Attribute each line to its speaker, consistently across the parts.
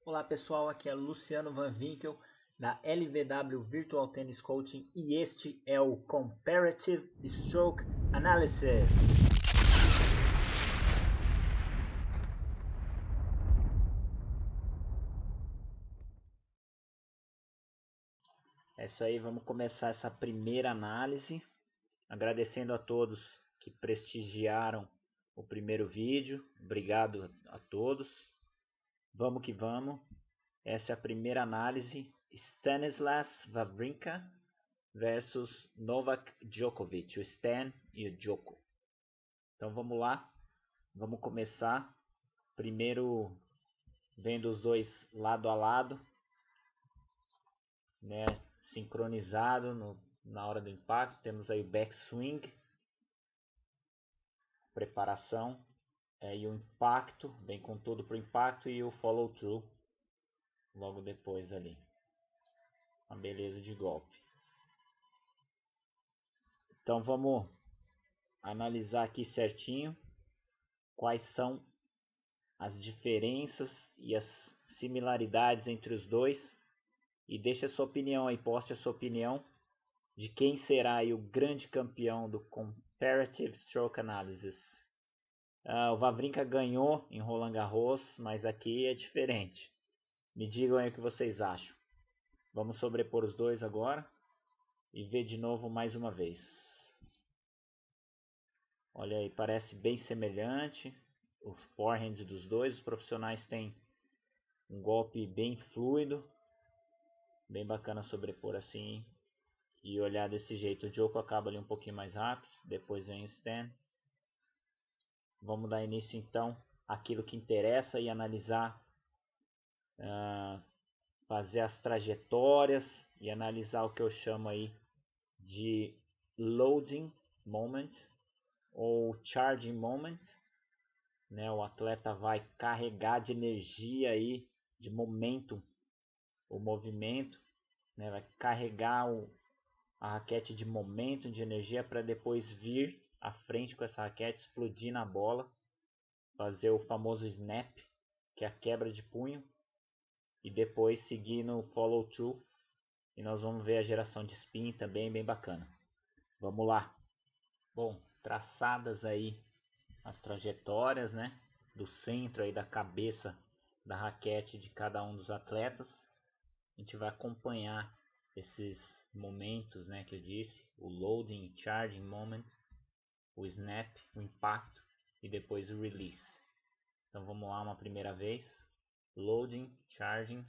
Speaker 1: Olá pessoal, aqui é Luciano Van Winkel da LVW Virtual Tennis Coaching e este é o Comparative Stroke Analysis. É isso aí, vamos começar essa primeira análise, agradecendo a todos que prestigiaram o primeiro vídeo, obrigado a todos. Vamos que vamos, essa é a primeira análise, Stanislas Wawrinka versus Novak Djokovic, o Stan e o Djoko. Então vamos lá, vamos começar primeiro vendo os dois lado a lado, né, sincronizado na hora do impacto. Temos aí o backswing, preparação e o impacto, bem com tudo para o impacto, e o follow through logo depois ali, uma beleza de golpe. Então vamos analisar aqui certinho quais são as diferenças e as similaridades entre os dois, e deixe a sua opinião aí, poste a sua opinião de quem será aí o grande campeão do Comparative Stroke Analysis. O Wawrinka ganhou em Roland Garros, mas aqui é diferente. Me digam aí o que vocês acham. Vamos sobrepor os dois agora e ver de novo mais uma vez. Olha aí, parece bem semelhante o forehand dos dois. Os profissionais têm um golpe bem fluido, bem bacana sobrepor assim e olhar desse jeito. O Djoko acaba ali um pouquinho mais rápido, depois vem o Stan. Vamos dar início então àquilo que interessa e analisar, fazer as trajetórias e analisar o que eu chamo aí de loading moment ou charging moment, né? O atleta vai carregar de energia aí, de momento, o movimento, né? Vai carregar a raquete de momento, de energia, para depois vir à frente com essa raquete, explodir na bola, fazer o famoso snap, que é a quebra de punho, e depois seguir no follow through, e nós vamos ver a geração de spin também, bem bacana. Vamos lá. Bom, traçadas aí as trajetórias, né, do centro aí da cabeça da raquete de cada um dos atletas, a gente vai acompanhar esses momentos, né, que eu disse, o loading e charging moment, o snap, o impacto e depois o release. Então vamos lá uma primeira vez, loading, charging,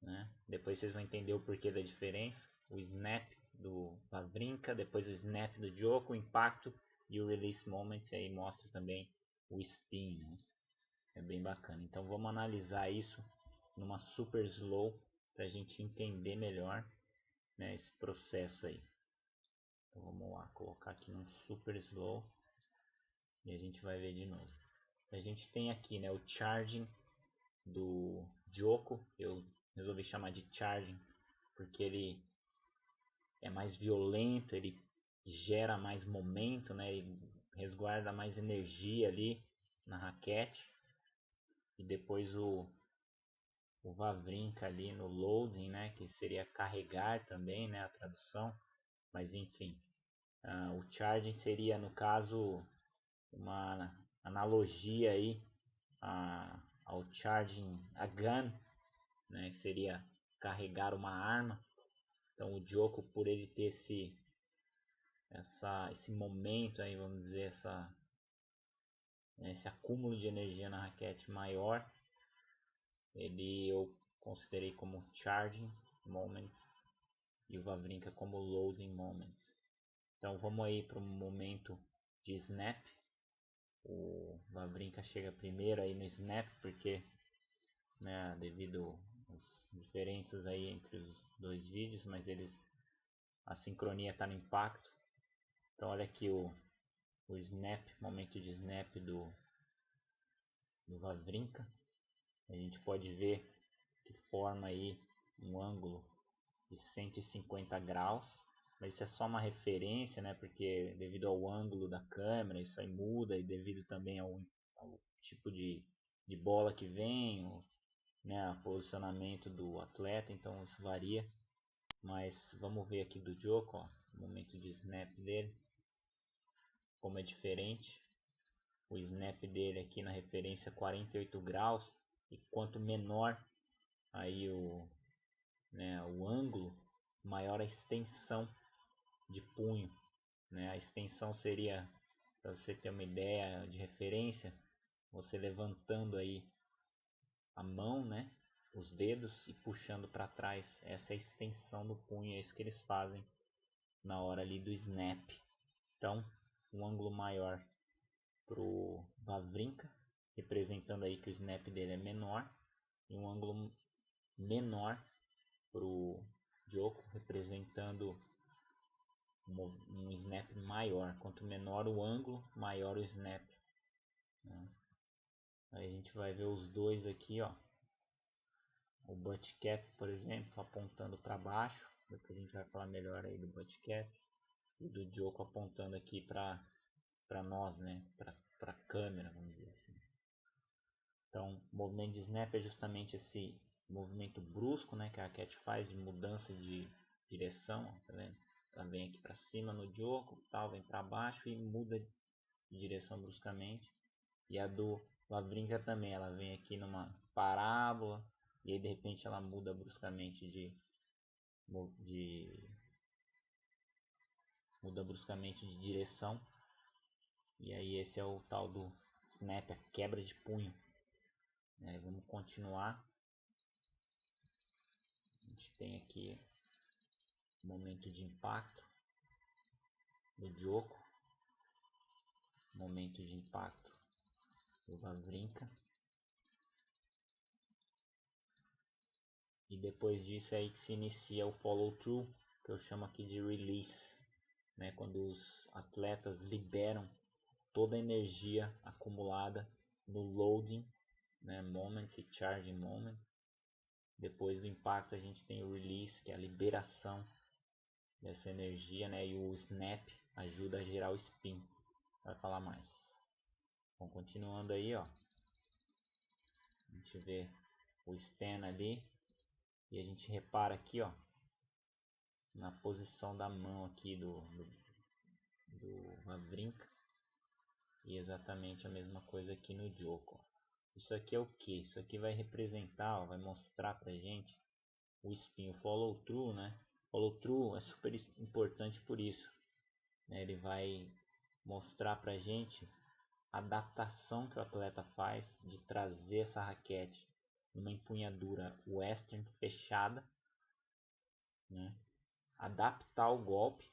Speaker 1: né? Depois vocês vão entender o porquê da diferença, o snap do Wawrinka, depois o snap do Djoko, o impacto e o release moment, aí mostra também o spin, né? É bem bacana. Então vamos analisar isso numa super slow para a gente entender melhor, né, esse processo aí. Então vamos lá, colocar aqui num super slow e a gente vai ver de novo. A gente tem aqui, né, o charging do Djoko. Eu resolvi chamar de charging porque ele é mais violento, ele gera mais momento, né, ele resguarda mais energia ali na raquete. E depois o Wawrinka ali no loading, né, que seria carregar também, né, a tradução, mas enfim, o charging seria no caso uma analogia aí ao charging a gun, né, que seria carregar uma arma. Então o Djoko, por ele ter esse momento aí, vamos dizer, esse acúmulo de energia na raquete maior, eu considerei como charging moment e o Wawrinka como loading moment. Então vamos aí para o momento de snap. O Wawrinka chega primeiro aí no snap porque, né, devido às diferenças aí entre os dois vídeos, mas a sincronia está no impacto. Então olha aqui o snap, momento de snap do Wawrinka. A gente pode ver que forma aí um ângulo de 150 graus, mas isso é só uma referência, né? Porque devido ao ângulo da câmera isso aí muda, e devido também ao tipo de bola que vem, né, o posicionamento do atleta, então isso varia. Mas vamos ver aqui do Joko, ó, o momento de snap dele, como é diferente. O snap dele aqui na referência 48 graus, e quanto menor aí o ângulo, maior a extensão de punho, né? A extensão seria, para você ter uma ideia de referência, você levantando aí a mão, né? Os dedos e puxando para trás. Essa é a extensão do punho, é isso que eles fazem na hora ali do snap. Então, um ângulo maior pro Wawrinka, representando aí que o snap dele é menor, e um ângulo menor pro Djoko, representando um snap maior. Quanto menor o ângulo, maior o snap, né? Aí a gente vai ver os dois aqui, ó. O butt cap, por exemplo, apontando para baixo. Depois a gente vai falar melhor aí do butt cap. E do Djoko apontando aqui para nós, né? Para a câmera, vamos dizer assim. Então, o movimento de snap é justamente esse movimento brusco, né, que a raquete faz de mudança de direção, ó, tá vendo? Ela vem aqui para cima no Djoko, tal, vem para baixo e muda de direção bruscamente. E a do Wawrinka também, ela vem aqui numa parábola e aí de repente ela muda bruscamente de direção. E aí esse é o tal do snap, a quebra de punho. Vamos continuar. A gente tem aqui o momento de impacto do Djoko, momento de impacto do Wawrinka, e depois disso é aí que se inicia o follow through, que eu chamo aqui de release, né? Quando os atletas liberam toda a energia acumulada no loading, né, moment e charging moment. Depois do impacto a gente tem o release, que é a liberação dessa energia, né, e o snap ajuda a gerar o spin. Vai falar mais. Então, continuando aí, ó, a gente vê o stand ali e a gente repara aqui, ó, na posição da mão aqui do Wawrinka, e exatamente a mesma coisa aqui no Djoko. Isso aqui é o que? Isso aqui vai representar, ó, vai mostrar pra gente o spin, o follow through, né? Follow through é super importante por isso, né? Ele vai mostrar pra gente a adaptação que o atleta faz de trazer essa raquete numa empunhadura western fechada, né? Adaptar o golpe,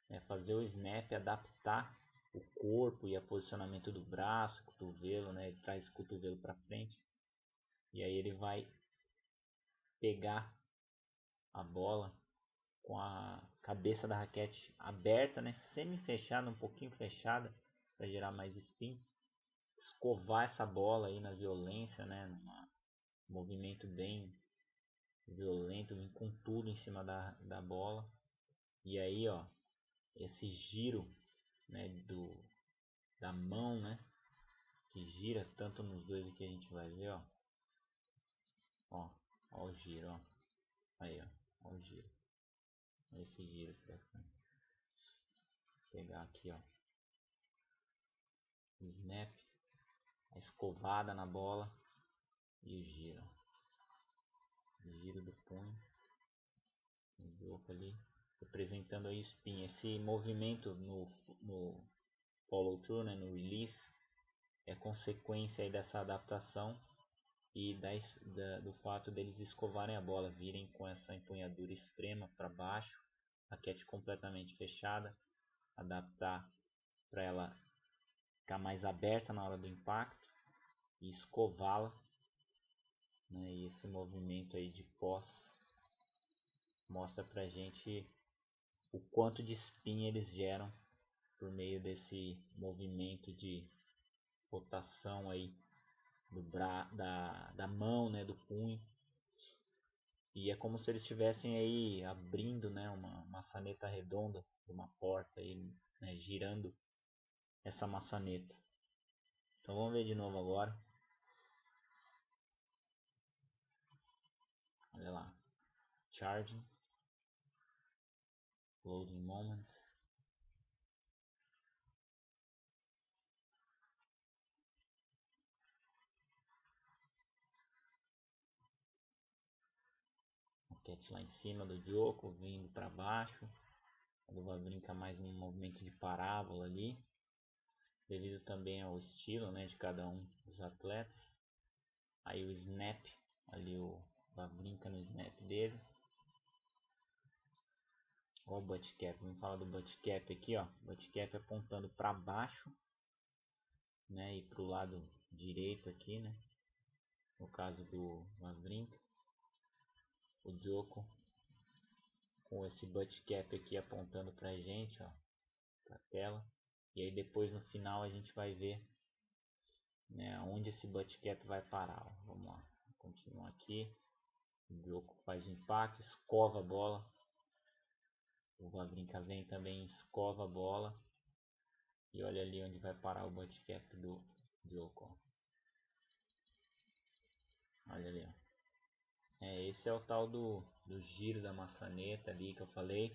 Speaker 1: né? Fazer o snap, adaptar o corpo e o posicionamento do braço, cotovelo, né? Ele traz o cotovelo para frente e aí ele vai pegar a bola com a cabeça da raquete aberta, né? Semi-fechada, um pouquinho fechada para gerar mais spin, escovar essa bola aí na violência, né? Num movimento bem violento, vem com tudo em cima da bola. E aí, ó, esse giro, né, da mão, né, que gira tanto nos dois que a gente vai ver, ó. Ó o giro, ó. Aí, ó o giro. Olha esse giro aqui da frente. Vou pegar aqui, ó, o snap, a escovada na bola e o giro. O giro do punho. O bloco ali, representando aí o spin. Esse movimento no follow through, né, no release, é consequência aí dessa adaptação e do fato deles escovarem a bola, virem com essa empunhadura extrema para baixo, raquete completamente fechada, adaptar para ela ficar mais aberta na hora do impacto e escová-la, né? E esse movimento aí de pós mostra pra gente o quanto de spin eles geram por meio desse movimento de rotação aí da mão, né, do punho. E é como se eles estivessem aí abrindo, né, uma maçaneta redonda de uma porta aí, né, girando essa maçaneta. Então vamos ver de novo agora. Olha lá, charging, loading moment. Raquete lá em cima do Djoko, vindo para baixo. A do Wawrinka mais um movimento de parábola ali, devido também ao estilo, né, de cada um dos atletas. Aí o snap, ali o Wawrinka no snap dele. Olha o butt cap, vamos falar do butt cap aqui, ó. Butt cap apontando para baixo, né, e para o lado direito aqui, né, no caso do Wawrinka. O Djoko com esse butt cap aqui apontando pra gente, ó, pra tela. E aí depois no final a gente vai ver, né, onde esse butt cap vai parar, ó. Vamos lá, continuar aqui. O Djoko faz o impacto, escova a bola. O Wawrinka vem também, escova a bola. E olha ali onde vai parar o butt cap do Djoko. Olha ali, ó. Esse é o tal do giro da maçaneta ali que eu falei.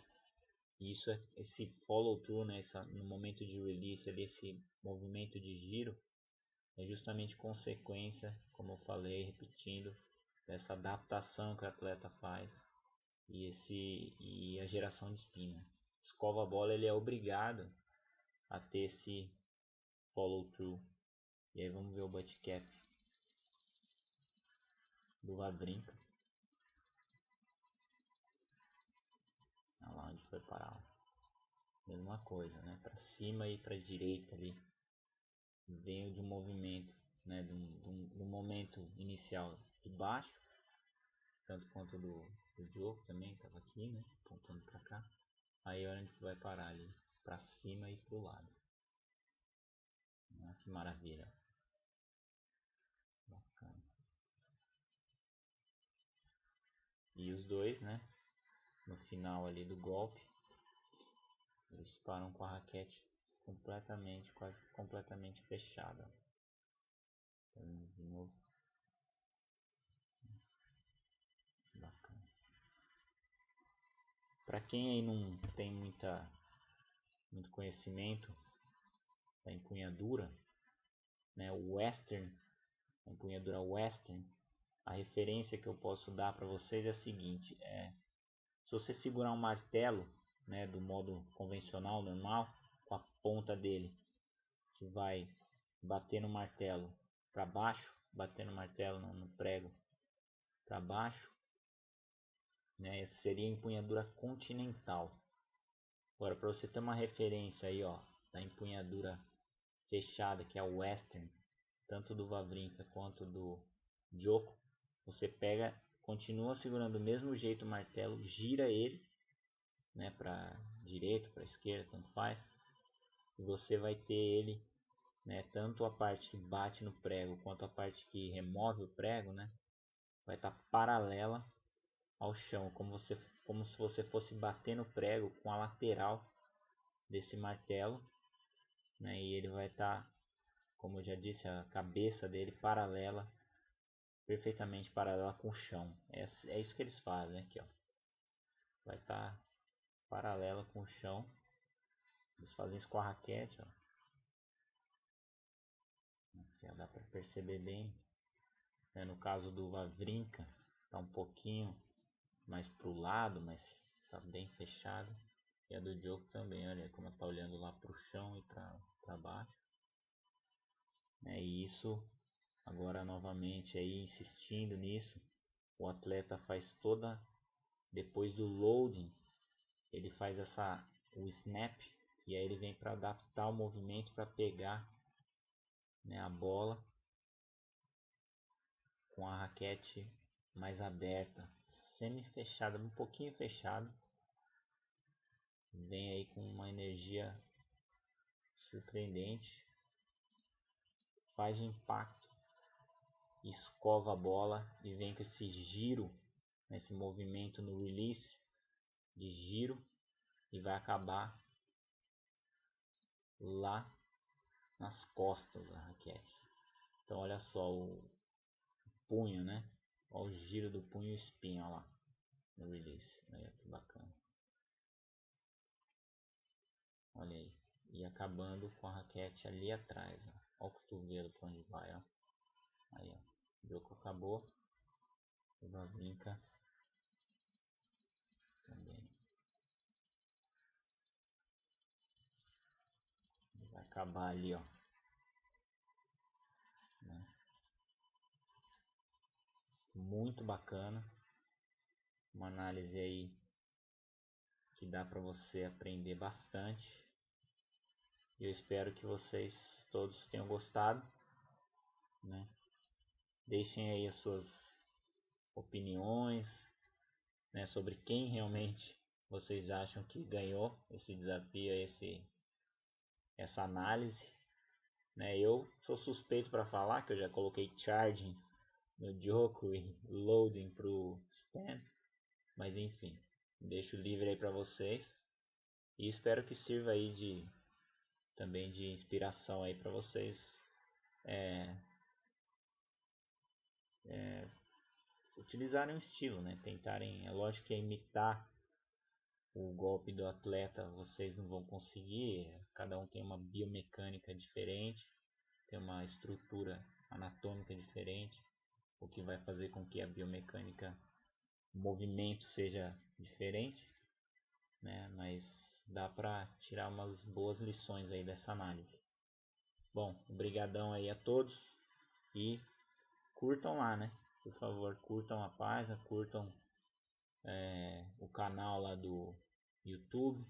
Speaker 1: E isso esse follow through, né, no momento de release ali, esse movimento de giro é justamente consequência, como eu falei, repetindo, dessa adaptação que o atleta faz e a geração de spin, né? Escova a bola, ele é obrigado a ter esse follow through. E aí vamos ver o butt cap do Wawrinka. Olha lá onde foi parar. Mesma coisa, né? Para cima e para direita ali. Veio de um movimento, né? Do momento inicial de baixo, tanto quanto do Djoko também estava aqui, né? Apontando para cá. Aí olha onde vai parar ali, para cima e para o lado. Que maravilha. Bacana. E os dois, né? No final ali do golpe, eles param com a raquete completamente, quase completamente fechada. Então, de novo. Bacana. Para quem aí não tem muito conhecimento da empunhadura, né? O Western, a empunhadura Western, a referência que eu posso dar para vocês é a seguinte: se você segurar um martelo, né, do modo convencional, normal, com a ponta dele que vai bater no martelo para baixo, bater no martelo no prego para baixo, né, essa seria a empunhadura continental. Agora, para você ter uma referência aí, ó, da empunhadura fechada, que é a Western, tanto do Wawrinka quanto do Djoko, você pega, continua segurando do mesmo jeito o martelo, gira ele, né, para direita, para esquerda, tanto faz, e você vai ter ele, né, tanto a parte que bate no prego quanto a parte que remove o prego, né, vai estar paralela ao chão, como se você fosse bater no prego com a lateral desse martelo, né, e ele vai estar, como eu já disse, a cabeça dele paralela, perfeitamente paralela com o chão. É isso que eles fazem, né, aqui, ó. Vai estar paralela com o chão. Eles fazem isso com a raquete, ó. Já dá para perceber bem, né? No caso do Wawrinka, está um pouquinho mais para o lado, mas está bem fechado. E a do Djoko também, olha como está olhando lá para o chão e para baixo. E isso, agora novamente aí insistindo nisso, o atleta faz toda, depois do loading, ele faz o snap, e aí ele vem para adaptar o movimento para pegar, né, a bola com a raquete mais aberta, semi-fechada, um pouquinho fechado. Vem aí com uma energia surpreendente, faz um impacto, escova a bola e vem com esse giro, esse movimento no release de giro, e vai acabar lá nas costas da raquete. Então olha só o punho, né? Olha o giro do punho e espinho, olha lá, no release. Olha que bacana. Olha aí. E acabando com a raquete ali atrás, ó. Olha o cotovelo pra onde vai, ó. Aí, ó. Viu que acabou. Uma vinca também. Vai acabar ali, ó. Né? Muito bacana. Uma análise aí que dá para você aprender bastante. Eu espero que vocês todos tenham gostado, né? Deixem aí as suas opiniões, né, sobre quem realmente vocês acham que ganhou esse desafio, essa análise, né? Eu sou suspeito para falar que eu já coloquei charging no Joko e loading pro stand, mas enfim, deixo livre aí para vocês e espero que sirva aí também de inspiração aí para vocês utilizarem um estilo, né? Tentarem, é lógico que imitar o golpe do atleta vocês não vão conseguir, cada um tem uma biomecânica diferente, tem uma estrutura anatômica diferente, o que vai fazer com que a biomecânica, o movimento seja diferente, né? Mas dá para tirar umas boas lições aí dessa análise. Bom, obrigadão aí a todos e curtam lá, né? Por favor, curtam a página, curtam o canal lá do YouTube,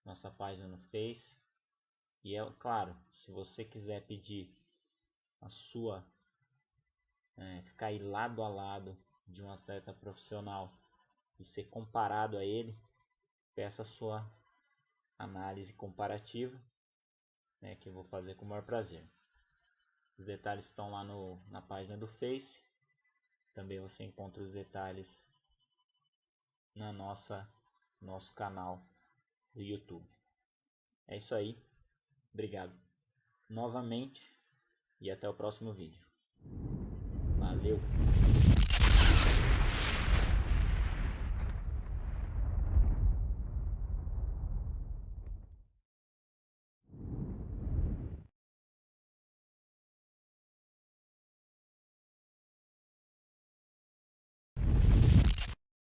Speaker 1: nossa página no Face. E é claro, se você quiser pedir a sua, ficar aí lado a lado de um atleta profissional e ser comparado a ele, peça a sua análise comparativa, né, que eu vou fazer com o maior prazer. Os detalhes estão lá na página do Face. Também você encontra os detalhes na nosso canal do YouTube. É isso aí. Obrigado novamente e até o próximo vídeo. Valeu!